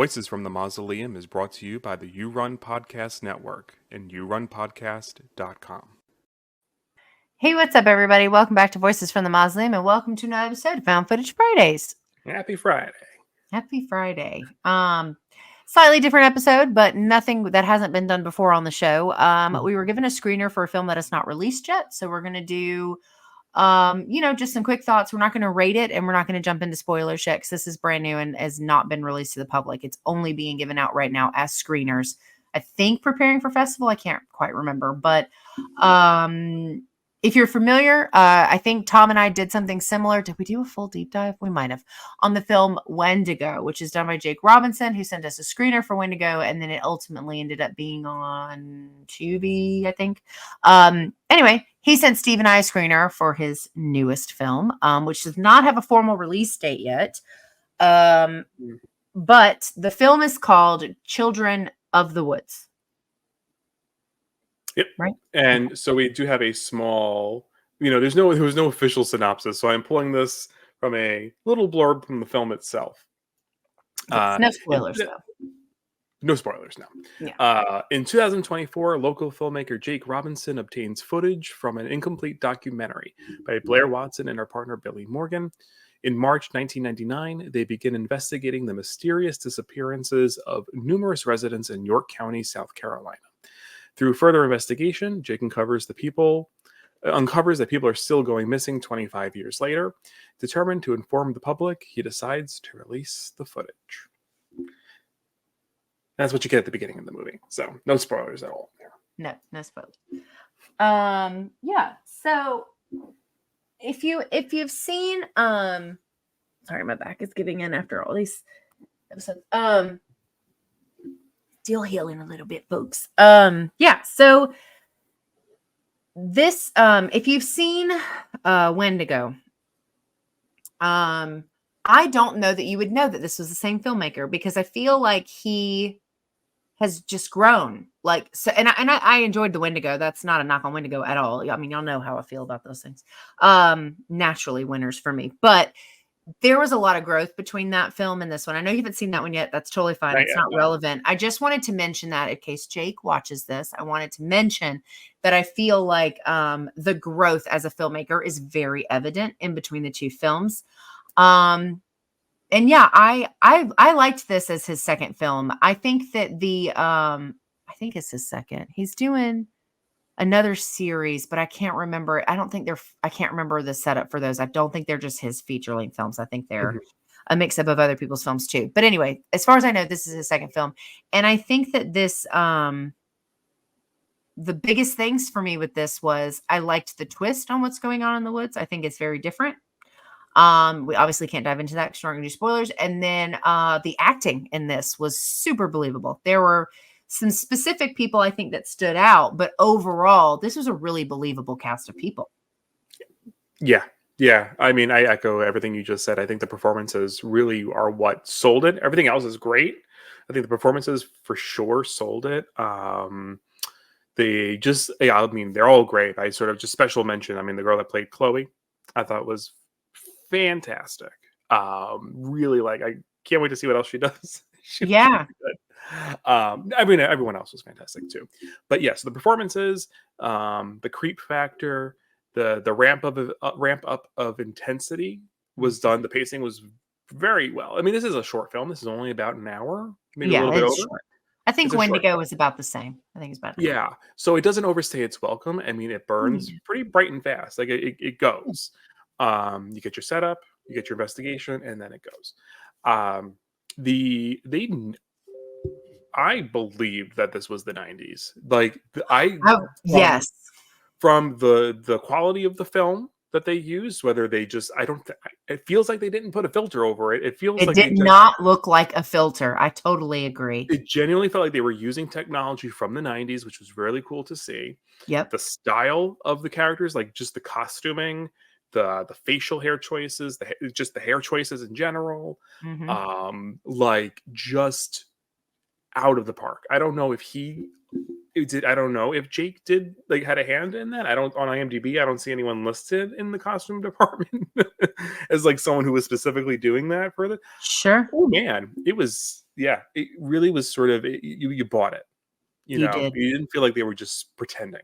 Voices from the Mausoleum is brought to you by the You Run Podcast Network and yourunpodcast.com. Hey, what's up, everybody? Welcome back to Voices from the Mausoleum, and welcome to another episode of Found Footage Fridays. Happy Friday. Happy Friday. Slightly different episode, but nothing that hasn't been done before on the show. We were given a screener for a film that is not released yet, so we're going to do just some quick thoughts. We're not going to rate it, and we're not going to jump into spoilers yet, because this is brand new and has not been released to the public. It's only being given out right now as screeners. I think preparing for festival. I can't quite remember, but if you're familiar, I think Tom and I did something similar. Did we do a full deep dive? We might have, on the film Wendigo, which is done by Jake Robinson, who sent us a screener for Wendigo, and then it ultimately ended up being on Tubi, I think. Anyway, he sent Steve and I a screener for his newest film, which does not have a formal release date yet. But the film is called Children of the Woods. Yep. Right. And so we do have a small, there was no official synopsis. So I'm pulling this from a little blurb from the film itself. Yes, no spoilers, though. No spoilers, no. Yeah. In 2024, local filmmaker Jake Robinson obtains footage from an incomplete documentary by Blair Watson and her partner Billy Morgan. In March 1999, they begin investigating the mysterious disappearances of numerous residents in York County, South Carolina. Through further investigation, Jake uncovers that people are still going missing 25 years later. Determined to inform the public, he decides to release the footage. That's what you get at the beginning of the movie. So no spoilers at all there. No spoilers. Yeah. So if you've seen sorry, my back is giving in after all these episodes. Still healing a little bit, folks. Yeah. So this, if you've seen Wendigo, I don't know that you would know that this was the same filmmaker, because I feel like he has just grown. Like, so, and I enjoyed the Wendigo. That's not a knock on Wendigo at all. I mean, y'all know how I feel about those things. Naturally winners for me, but there was a lot of growth between that film and this one. I know you haven't seen that one yet. That's totally fine. It's not relevant. I just wanted to mention that in case Jake watches this, I wanted to mention that I feel like the growth as a filmmaker is very evident in between the two films. And yeah, I liked this as his second film. I think that I think it's his second. He's doing another series, but I can't remember. I can't remember the setup for those. I don't think they're just his feature-length films. I think they're a mix-up of other people's films too. But anyway, as far as I know, this is his second film. And I think that this, the biggest things for me with this was I liked the twist on what's going on in the woods. I think it's very different. We obviously can't dive into that because we're not going to do spoilers. And then the acting in this was super believable. There were some specific people I think that stood out, but overall, this was a really believable cast of people. Yeah. I mean, I echo everything you just said. I think the performances really are what sold it. Everything else is great. I think the performances for sure sold it. They're all great. I sort of just special mention. I mean, the girl that played Chloe, I thought was fantastic. Really, I can't wait to see what else she does. Yeah. I mean, everyone else was fantastic too, but yes, the performances, the creep factor, the ramp up of intensity was done. The pacing was very well. I mean, this is a short film. This is only about an hour, maybe a little bit over. Short. I think Wendigo was about the same. I think it's about the same. So it doesn't overstay its welcome. I mean, it burns pretty bright and fast. Like it goes. You get your setup, you get your investigation, and then it goes. I believed that this was the 90s. Yes. From the quality of the film that they used, whether they just, it feels like they didn't put a filter over it. It did not look like a filter. I totally agree. It genuinely felt like they were using technology from the 90s, which was really cool to see. Yep. The style of the characters, like just the costuming, the facial hair choices, just the hair choices in general, just out of the park. I don't know if he I don't know if Jake did like had a hand in that. I don't on IMDb. I don't see anyone listed in the costume department as like someone who was specifically doing that for the. Sure. Oh man, it was yeah. It really was sort of you bought it. You You know, did. you didn't feel like they were just pretending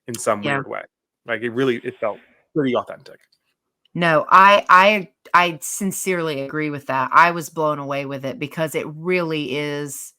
in some Yeah. weird way. Like it felt pretty authentic. No, I sincerely agree with that. I was blown away with it because it really is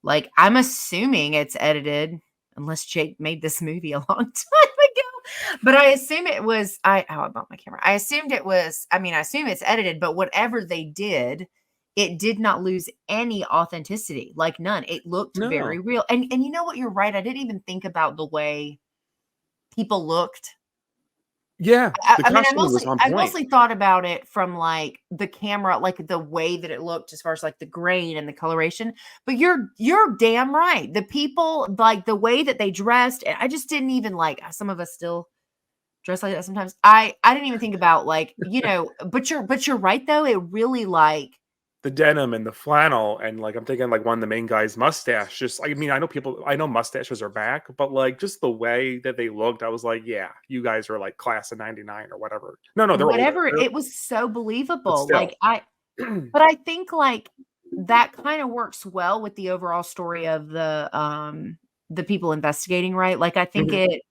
like I'm assuming it's edited unless Jake made this movie a long time ago. But I assume it was I bumped my camera. I assumed it was I mean, I assume it's edited, but whatever they did, it did not lose any authenticity, like none. It looked very No, real. And you know what? You're right. I didn't even think about the way people looked. yeah, I the I mean, costuming was on I point. mostly thought about it from, like, the camera, like, the way that it looked as far as, like, the grain and the coloration, but you're damn right. The people, like, the way that they dressed, and I just didn't even, like some of us still dress like that sometimes. I didn't even think about, like, but you're right, though. It really, like The denim and the flannel, and like I'm thinking like one of the main guys' mustache. Just I mean, I know mustaches are back, but like just the way that they looked, I was like, yeah, you guys are like class of '99 or whatever. No, they're older. whatever, it was so But believable. still, But I think, like, that kinda works well with the overall story of the people investigating, right? Like, I think Mhm. it,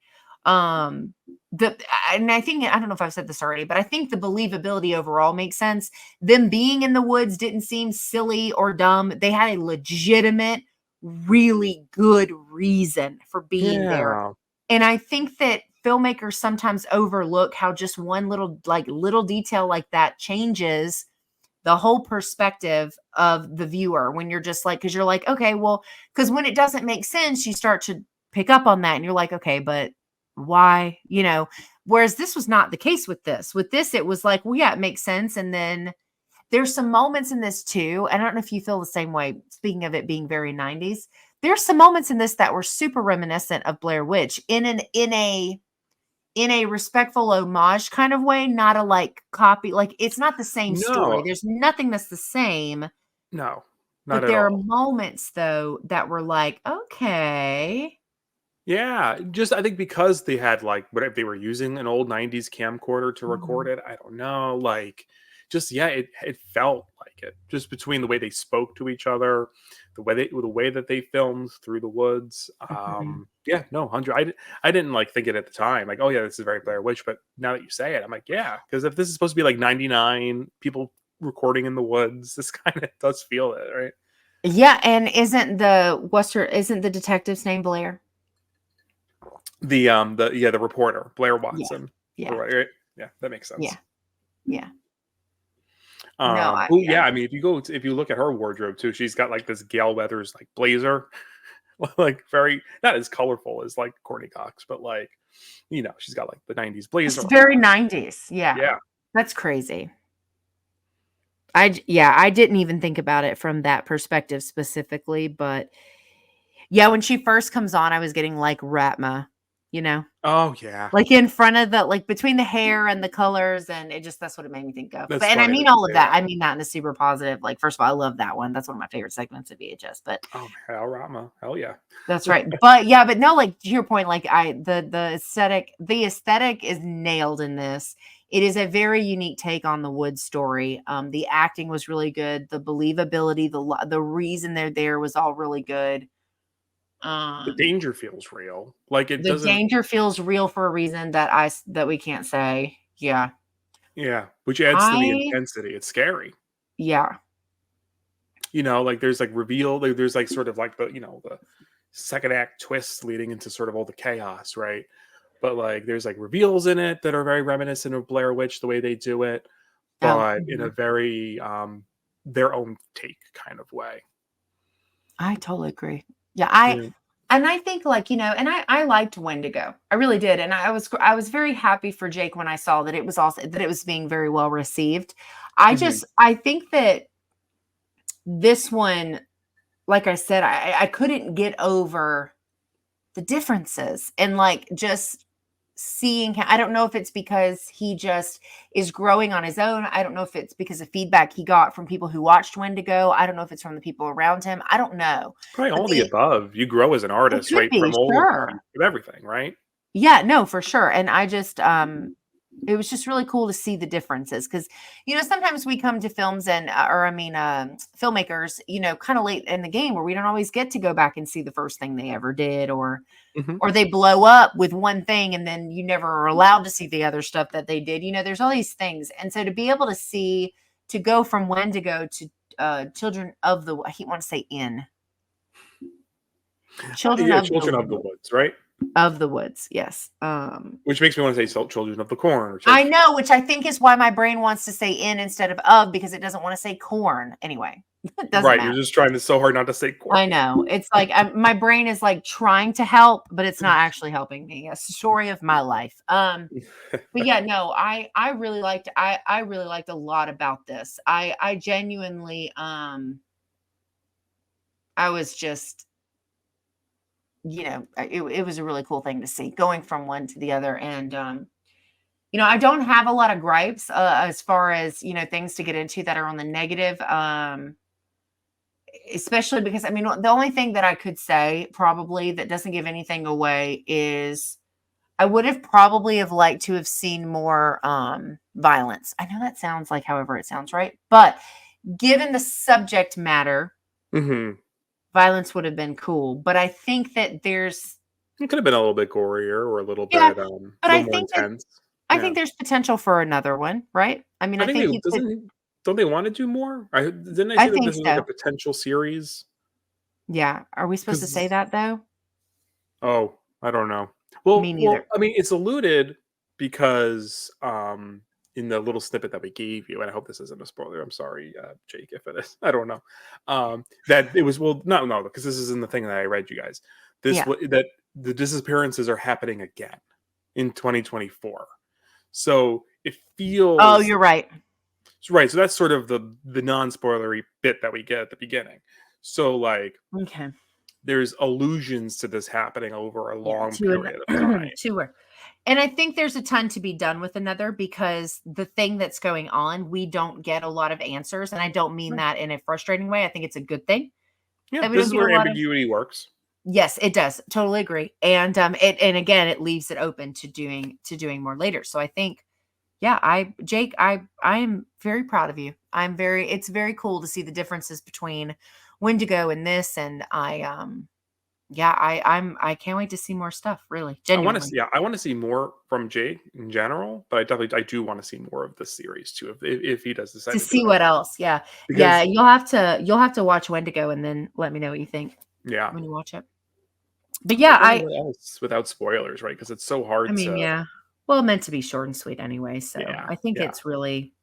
um, the and I think I don't know if I've said this already, but I think the believability overall makes sense. Them being in the woods didn't seem silly or dumb. They had a legitimate, really good reason for being there. Yeah, And I think that filmmakers sometimes overlook how just one little detail like that changes the whole perspective of the viewer when you're just like, because you're like, okay, well, because when it doesn't make sense, you start to pick up on that and you're like, okay, but why? Whereas this was not the case with this. With this, it was like, well, yeah, it makes sense. And then there's some moments in this too. And I don't know if you feel the same way. Speaking of it being very 90s, there's some moments in this that were super reminiscent of Blair Witch in a respectful homage kind of way, not a like copy. Like it's not the same story. no, There's nothing that's the same, no, not but at there are all. moments though that were like, okay. Yeah, just I think because they had like what if they were using an old '90s camcorder to record Mhm, it? I don't know. Like, just yeah, it felt like it. Just between the way they spoke to each other, the way that they filmed through the woods. mhm. Yeah, no, 100. I didn't like think it at the time. Like, oh yeah, this is very Blair Witch. But now that you say it, I'm like, yeah, because if this is supposed to be like '99 people recording in the woods, this kind of does feel it, right? Yeah, and isn't the detective's name Blair? The reporter Blair Yeah. Watson, Yeah. right? Yeah, that makes Yeah. sense. Yeah. No, Oh yeah. yeah, I mean, if you look at her wardrobe too, she's got like this Gale Weathers like blazer, like very not as colorful as like Courtney Cox, but like she's got like the '90s blazer It's on. very 90s. Yeah. Yeah, That's crazy. Yeah, I didn't even think about it from that perspective specifically, but yeah, when she first comes on, I was getting like Ratma, you know, oh yeah, like in front of the like between the hair and the colors, and that's what it made me think of. that's But and I funny mean that you all of say that. that. I mean that in a super positive. Like, first of all, I love that one. That's one of my favorite segments of VHS. But Oh man, Al Rama, hell yeah. that's right. But yeah, but no, like to your point, like the aesthetic is nailed in this. It is a very unique take on the Wood story. The acting was really good. The believability, the reason they're there was all really good. The Um, danger feels real. Like it the doesn't. danger feels real for a reason that we can't say. Yeah. Yeah, which adds to the I intensity. It's scary. yeah. Like there's like reveal. There's like sort of like the second act twist leading into sort of all the chaos, right? But like there's like reveals in it that are very reminiscent of Blair Witch the way they do it, Oh, but in a mhm. very their own take kind of way. I totally agree. Yeah, Yeah. and I think like, and I liked Wendigo. I really did. And I was very happy for Jake when I saw that it was being very well received. Mhm. I think that this one, like I said, I couldn't get over the differences and like just seeing him. I don't know if it's because he just is growing on his own. I don't know if it's because of feedback he got from people who watched Wendigo. I don't know if it's from the people around him. I don't know. Probably But all the above. You grow as an it artist, could right? be, From all sure. of everything, right? Yeah, no, for sure. And I just it was just really cool to see the differences because sometimes we come to films and filmmakers, kind of late in the game where we don't always get to go back and see the first thing they ever did, or Hmm. they blow up with one thing and then you never are allowed to see the other stuff that they did. There's all these things. And so to be able to go from Wendigo to Children of the, I want to say Children Yeah, of Children of the Woods, right? Woods. Yes. Which makes me want to say Children of the Corn. Or I know, which I think is why my brain wants to say in instead of, because it doesn't want to say corn. Anyway, it doesn't right, matter. you're just trying so hard not to say corn. I know. It's like my brain is like trying to help, but it's not actually helping me. It's the story of my life. But yeah, no, I really liked I really liked a lot about this. I genuinely I was just it was a really cool thing to see going from one to the other. And I don't have a lot of gripes as far as things to get into that are on the negative, especially because the only thing that I could say probably that doesn't give anything away is I would have probably have liked to have seen more violence. I know that sounds like however it sounds, right? But given the subject matter, Hmm. violence would have been cool. But I think that there's It could have been a little bit gorier or a little yeah, bit, a but little more intense. I Yeah, think there's potential for another one, right? I I think think they you could. don't they want to do more? Didn't I I say that think this is like a so. potential series? Yeah. Are we supposed to say Because that though? I don't know. Me Well, neither. I mean, it's alluded because in the little snippet that we gave you, and I hope this isn't a spoiler. I'm sorry, Jake, if it is. I don't know. That it was no, because this is in the thing that I read you guys. Yeah. That the disappearances are happening again in 2024. So it Oh, feels you're right. right. So that's sort of the non-spoilery bit that we get at the beginning. So like Okay. there's allusions to this happening over a Yeah. long period of time. Two are. And I think there's a ton to be done with another because the thing that's going on, we don't get a lot of answers. And I don't mean Right. that in a frustrating way. I think it's a good thing Yeah, that we this don't is get a where lot of. ambiguity works. Yes, it does. Totally agree. And and again, it leaves it open to doing more later. So I think, yeah, Jake, I am very proud of you. It's very cool to see the differences between Wendigo and this. And yeah, I can't wait to see more stuff, really, genuinely. I want to see more from Jake in general, but I do want to see more of this series too, if he does decide To to do see it. what else. Yeah. Yeah, Because you'll have to watch Wendigo and then let me know what you think yeah, when you watch it. But I yeah, don't know what else without spoilers, right? Because it's so I hard mean, to. yeah. Well, meant to be short and sweet anyway, so Yeah, I think yeah. it's really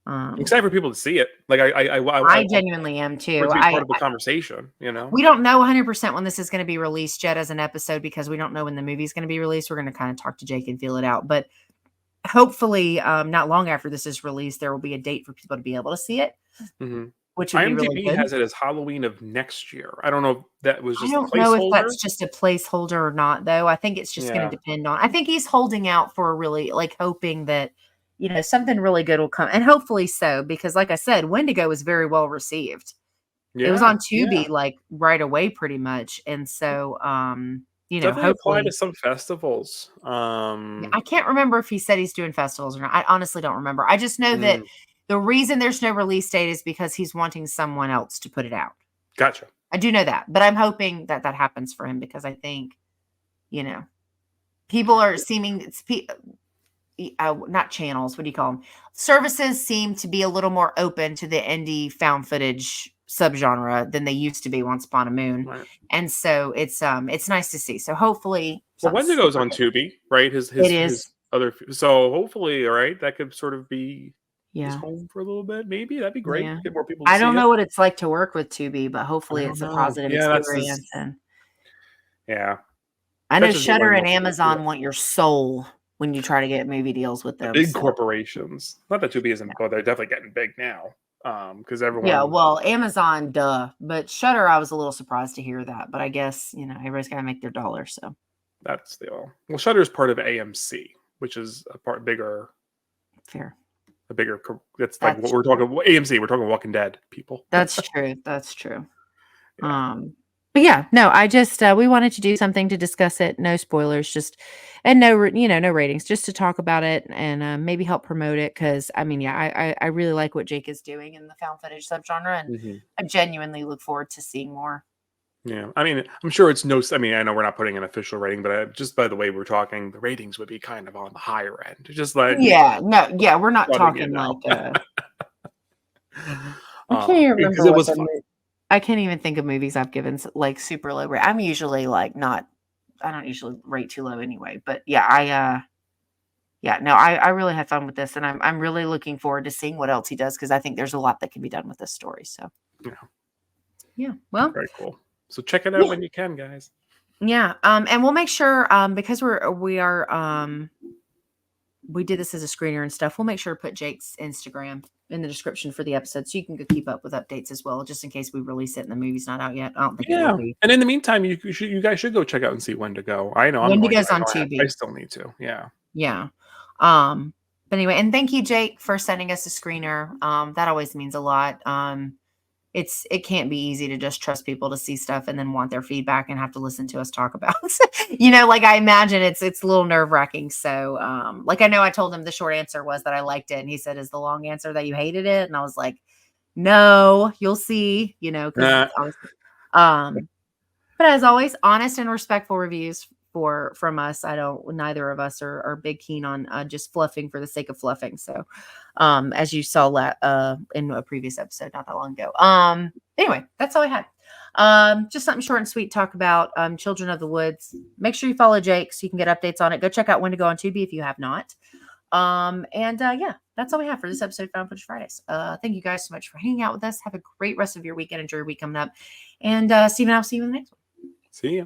I'm excited for people to see it. Like I I want genuinely am for it too. to be part of the conversation. We don't know 100% when this is going to be released yet as an episode because we don't know when the movie is going to be released. We're going to kind of talk to Jake and feel it out, but hopefully not long after this is released there will be a date for people to be able to see it, Hmm. which would be really IMDb good. has it as Halloween of next year. I don't know if that was I just a don't know if placeholder. that's just a placeholder or not, though. I think it's just going Yeah, to depend on. I think he's holding out for really like hoping that something really good will come, and hopefully so. Because, like I said, Wendigo was very well received. It was yeah, on yeah. Tubi like right away, pretty much, and so Definitely apply to hopefully. some festivals. Yeah, I can't remember if he said he's doing festivals or not. I honestly don't remember. I just know that Mm, the reason there's no release date is because he's wanting someone else to put it out. gotcha. I do know that, but I'm hoping that that happens for him because I think, you know, people are seeming not channels. What do you call them? Services seem to be a little more open to the indie found footage subgenre than they used to be once upon a moon, Right. and so it's nice to see. So hopefully, Well, something Wendigo's super on good. Tubi, right? It His is, other. So hopefully, all right, that could sort of be his yeah, home for a little bit. Maybe that'd be great. yeah. Get more people to I see don't it. know what it's like to work with Tubi, but I hopefully don't it's a know. positive Yeah, that's this. experience. And Yeah, I know that's just Shutter one and more thing to Amazon it. want your soul when you try to get movie deals with The them. big So corporations. Not that Tubi isn't, but they're definitely getting big now. Because yeah, everyone. well, Amazon, duh. But Shutter, I was a little surprised to hear that. But I guess, everybody's got to make their dollar. So That's the all. Well, Shudder is part of AMC, which is a bigger. Fair. That's like what we're talking. AMC. We're talking Walking Dead people. That's true. That's true. Yeah. But yeah, no, I just we wanted to do something to discuss it. No spoilers, just and no no ratings, just to talk about it and maybe help promote it. Because I mean, yeah, I really like what Jake is doing in the found footage subgenre, and I genuinely look forward to seeing more. Yeah, I mean, I'm sure it's no. I mean, I know we're not putting an official rating, but just by the way we're talking, the ratings would be kind of on the higher end. Just like we're not talking like. I can't even remember I can't even think of movies I've given like super low rate. I'm usually like not. I don't usually rate too low anyway. But yeah, I really had fun with this, and I'm really looking forward to seeing what else he does because I think there's a lot that can be done with this story. So yeah, well, very cool. So check it out when you can, guys. Yeah, and we'll make sure because we did this as a screener and stuff. We'll make sure to put Jake's Instagram in the description for the episode, so you can go keep up with updates as well, just in case we release it and the movie's not out yet. I don't think it will be. And in the meantime, you guys should go check out and see Wendigo. I know Wendigo's on Tubi. I still need to. Yeah. But anyway, and thank you, Jake, for sending us a screener. That always means a lot. It can't be easy to just trust people to see stuff and then want their feedback and have to listen to us talk about, like I imagine it's a little nerve wracking. So, like, I know I told him the short answer was that I liked it. And he said, is the long answer that you hated it? And I was like, no, you'll see, but as always, honest and respectful reviews from us. Neither of us are big keen on just fluffing for the sake of fluffing. So, as you saw in a previous episode not that long ago. Anyway, that's all I had. Just something short and sweet to talk about. Children of the Woods. Make sure you follow Jake so you can get updates on it. Go check out Wendigo on Tubi if you have not. Yeah, that's all we have for this episode of Found Footage Fridays. Thank you guys so much for hanging out with us. Have a great rest of your weekend. Enjoy your week coming up. And Steven, I'll see you in the next one. See ya.